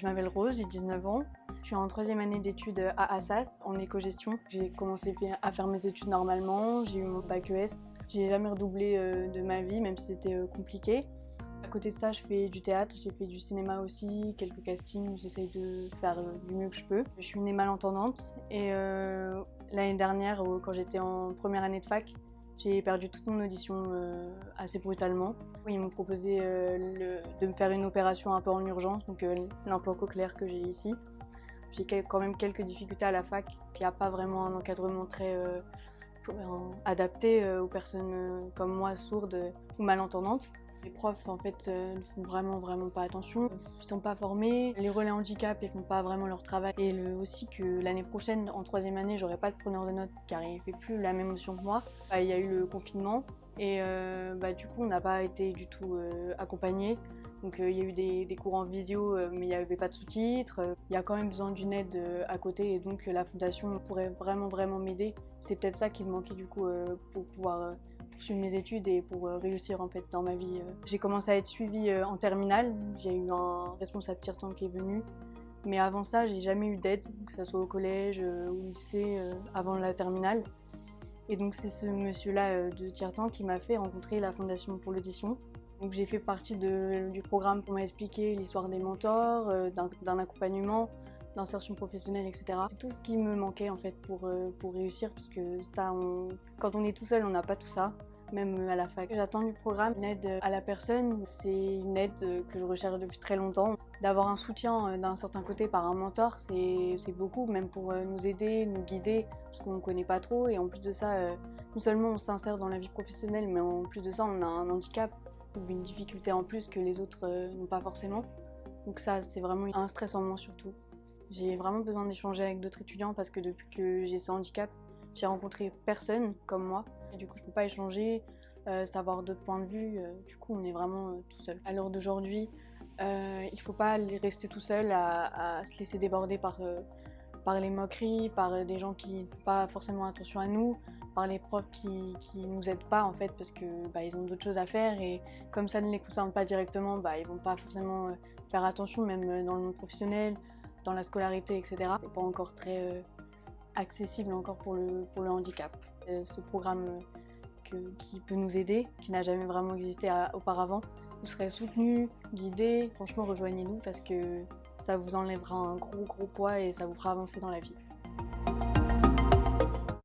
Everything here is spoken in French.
Je m'appelle Rose, j'ai 19 ans. Je suis en 3e année d'études à Assas, en éco-gestion. J'ai commencé à faire mes études normalement, j'ai eu mon bac ES. J'ai jamais redoublé de ma vie, même si c'était compliqué. À côté de ça, je fais du théâtre, j'ai fait du cinéma aussi, quelques castings, j'essaye de faire du mieux que je peux. Je suis née malentendante et l'année dernière, quand j'étais en première année de fac, j'ai perdu toute mon audition assez brutalement. Ils m'ont proposé de me faire une opération un peu en urgence, donc l'implant cochléaire que j'ai ici. J'ai quand même quelques difficultés à la fac, puis il n'y a pas vraiment un encadrement très adapté aux personnes comme moi, sourdes ou malentendantes. Les profs en fait ne font vraiment pas attention, ils sont pas formés, les relais handicap ils font pas vraiment leur travail et aussi que l'année prochaine en 3e année j'aurai pas de preneur de notes car il fait plus la même notion que moi. Il y a eu le confinement et du coup on n'a pas été du tout accompagnés. Donc il y a eu des cours en visio mais il n'y avait pas de sous-titres. Il y a quand même besoin d'une aide à côté et donc la fondation pourrait vraiment m'aider. C'est peut-être ça qui me manquait du coup pour pouvoir poursuivre mes études et pour réussir en fait dans ma vie. J'ai commencé à être suivie en terminale, j'ai eu un responsable tiers-temps qui est venu. Mais avant ça, j'ai jamais eu d'aide, que ce soit au collège ou au lycée, avant la terminale. Et donc c'est ce monsieur-là de tiers-temps qui m'a fait rencontrer la Fondation pour l'audition. Donc j'ai fait partie du programme pour m'expliquer l'histoire des mentors, d'un accompagnement, d'insertion professionnelle, etc. C'est tout ce qui me manquait en fait pour réussir, parce que ça, quand on est tout seul, on n'a pas tout ça, même à la fac. J'attends du programme une aide à la personne, c'est une aide que je recherche depuis très longtemps. D'avoir un soutien d'un certain côté par un mentor, c'est beaucoup, même pour nous aider, nous guider, parce qu'on ne connaît pas trop, et en plus de ça, non seulement on s'insère dans la vie professionnelle, mais en plus de ça, on a un handicap ou une difficulté en plus que les autres n'ont pas forcément. Donc ça, c'est vraiment un stress en moins surtout. J'ai vraiment besoin d'échanger avec d'autres étudiants parce que depuis que j'ai ce handicap, j'ai rencontré personne comme moi. Et du coup, je peux pas échanger, savoir d'autres points de vue. Du coup, on est vraiment tout seul. À l'heure d'aujourd'hui, il faut pas rester tout seul à se laisser déborder par les moqueries, par des gens qui ne font pas forcément attention à nous, par les profs qui nous aident pas en fait parce que ils ont d'autres choses à faire et comme ça ne les concerne pas directement, ils vont pas forcément faire attention même dans le monde professionnel, dans la scolarité, etc. C'est pas encore très accessible encore pour le handicap. Ce programme qui peut nous aider, qui n'a jamais vraiment existé auparavant, vous serez soutenu, guidé. Franchement, rejoignez-nous parce que ça vous enlèvera un gros poids et ça vous fera avancer dans la vie.